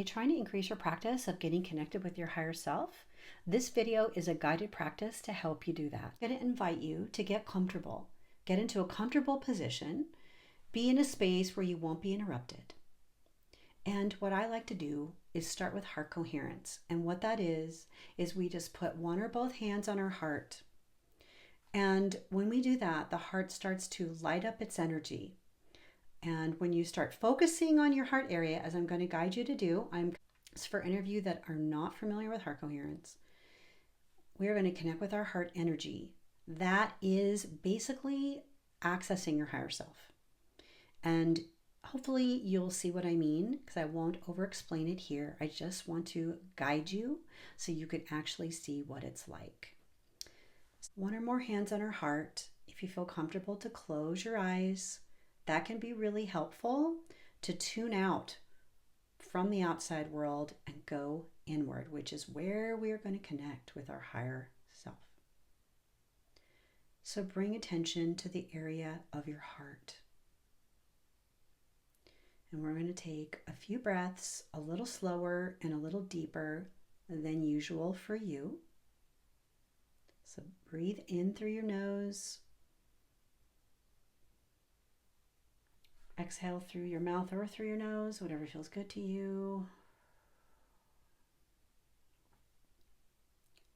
you trying to increase your practice of getting connected with your higher self? This video is a guided practice to help you do that. I'm going to invite you to get comfortable. Get into a comfortable position. Be in a space where you won't be interrupted. And what I like to do is start with heart coherence. And what that is we just put one or both hands on our heart. And when we do that, the heart starts to light up its energy. And when you start focusing on your heart area, as I'm going to guide you to do, it's for any of you that are not familiar with heart coherence, we're going to connect with our heart energy. That is basically accessing your higher self. And hopefully you'll see what I mean, because I won't over-explain it here. I just want to guide you so you can actually see what it's like. One or more hands on our heart. If you feel comfortable to close your eyes, that can be really helpful to tune out from the outside world and go inward, which is where we are going to connect with our higher self. So bring attention to the area of your heart. And we're going to take a few breaths, a little slower and a little deeper than usual for you. So breathe in through your nose. Exhale through your mouth or through your nose, whatever feels good to you.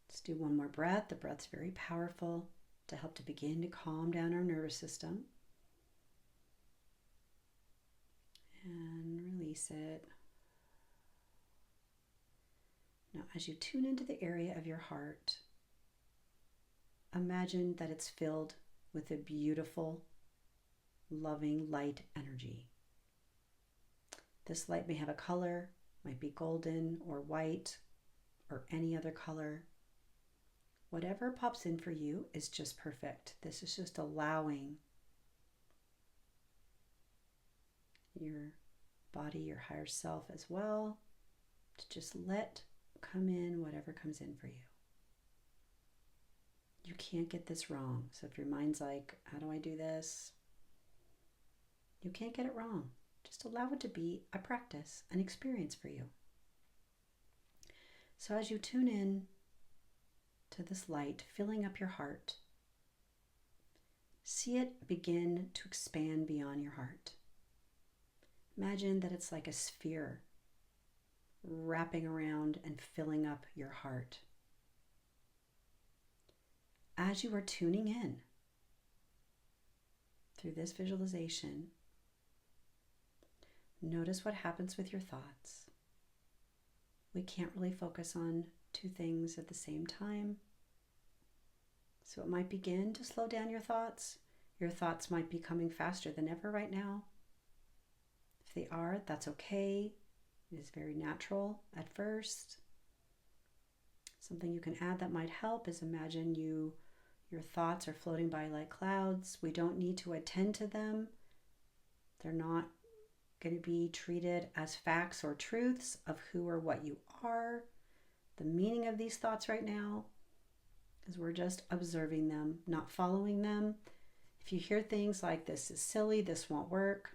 Let's do one more breath. The breath's very powerful to help to begin to calm down our nervous system. And release it. Now, as you tune into the area of your heart, imagine that it's filled with a beautiful, loving light energy. This light may have a color, might be golden or white or any other color. Whatever pops in for you is just perfect. This is just allowing your body, your higher self as well, to just let come in whatever comes in for you. You can't get this wrong. So if your mind's like, how do I do this? You can't get it wrong. Just allow it to be a practice, an experience for you. So as you tune in to this light filling up your heart, see it begin to expand beyond your heart. Imagine that it's like a sphere wrapping around and filling up your heart. As you are tuning in through this visualization, notice what happens with your thoughts. We can't really focus on two things at the same time. So it might begin to slow down your thoughts. Your thoughts might be coming faster than ever right now. If they are, that's okay. It is very natural at first. Something you can add that might help is imagine your thoughts are floating by like clouds. We don't need to attend to them. They're not going to be treated as facts or truths of who or what you are. The meaning of these thoughts right now is we're just observing them, not following them. If you hear things like this is silly, this won't work,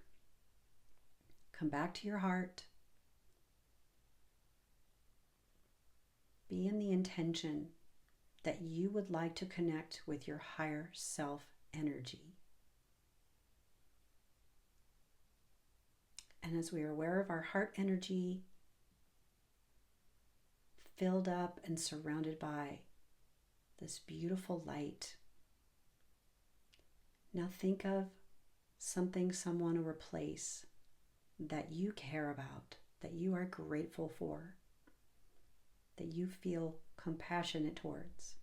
come back to your heart. Be in the intention that you would like to connect with your higher self energy. And as we are aware of our heart energy, filled up and surrounded by this beautiful light, now think of something, someone, or a place that you care about, that you are grateful for, that you feel compassionate towards.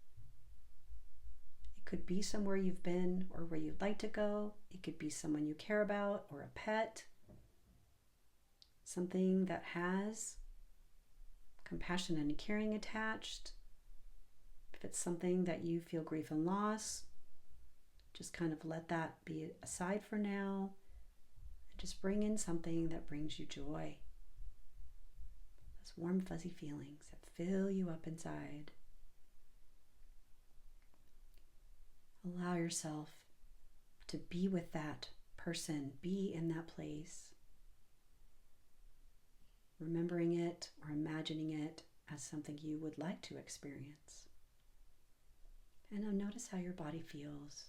It could be somewhere you've been or where you'd like to go. It could be someone you care about or a pet. Something that has compassion and caring attached. If it's something that you feel grief and loss, just kind of let that be aside for now. And just bring in something that brings you joy. Those warm, fuzzy feelings that fill you up inside. Allow yourself to be with that person, be in that place. remembering it or imagining it as something you would like to experience. And now notice how your body feels.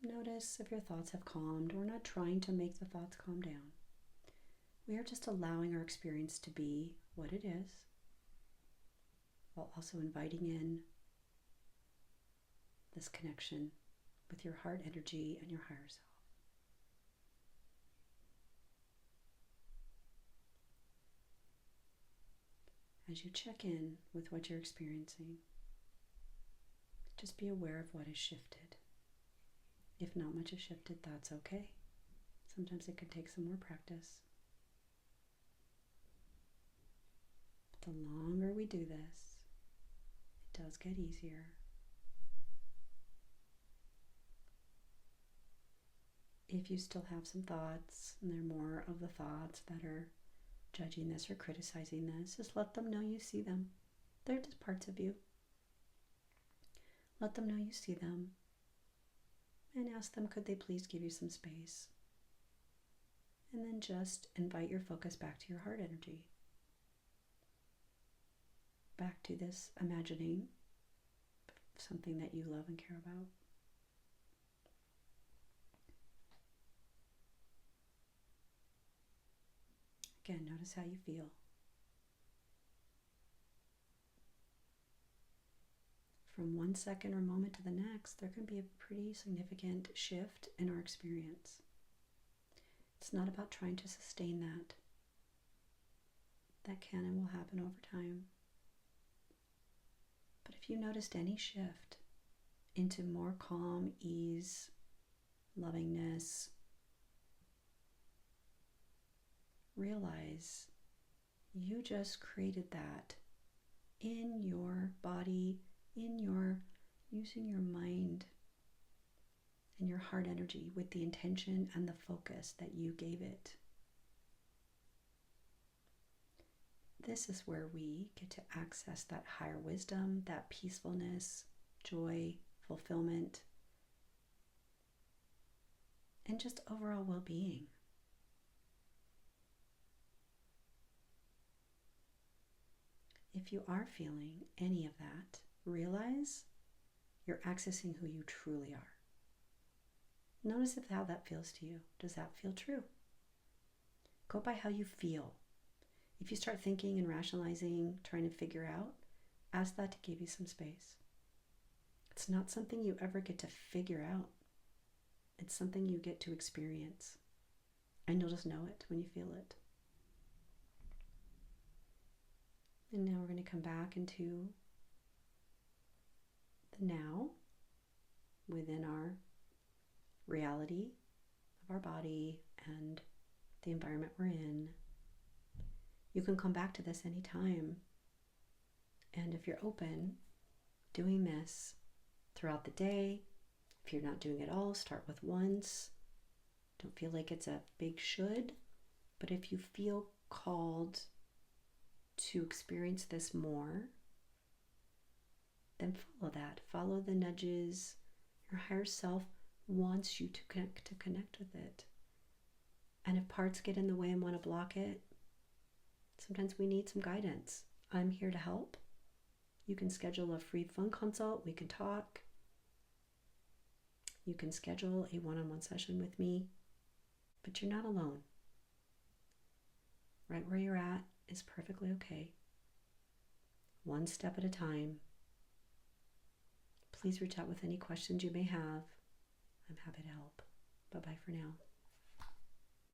Notice if your thoughts have calmed. We're not trying to make the thoughts calm down. We are just allowing our experience to be what it is, while also inviting in this connection with your heart energy and your higher self. As you check in with what you're experiencing, just be aware of what has shifted. If not much has shifted, that's okay. Sometimes it can take some more practice. But the longer we do this, it does get easier. If you still have some thoughts, and they're more of the thoughts that are judging this or criticizing this, just let them know you see them. They're just parts of you. Let them know you see them. And ask them, could they please give you some space? And then just invite your focus back to your heart energy. Back to this imagining something that you love and care about. Again, notice how you feel. From one second or moment to the next, there can be a pretty significant shift in our experience. It's not about trying to sustain that. That can and will happen over time. But if you noticed any shift into more calm, ease, lovingness, realize you just created that in your body, using your mind and your heart energy with the intention and the focus that you gave it. This is where we get to access that higher wisdom, that peacefulness, joy, fulfillment, and just overall well-being. If you are feeling any of that, realize you're accessing who you truly are. Notice how that feels to you. Does that feel true? Go by how you feel. If you start thinking and rationalizing, trying to figure out, ask that to give you some space. It's not something you ever get to figure out. It's something you get to experience. And you'll just know it when you feel it. And now we're going to come back into the now within our reality of our body and the environment we're in. You can come back to this anytime. And if you're open, doing this throughout the day. If you're not doing it all, start with once. Don't feel like it's a big should. But if you feel called to experience this more, then follow that. Follow the nudges. Your higher self wants you to connect with it. And if parts get in the way and want to block it, sometimes we need some guidance. I'm here to help. You can schedule a free phone consult. We can talk. You can schedule a one-on-one session with me, but you're not alone. Right where you're at is perfectly okay. One step at a time. Please reach out with any questions you may have. I'm happy to help. Bye-bye for now.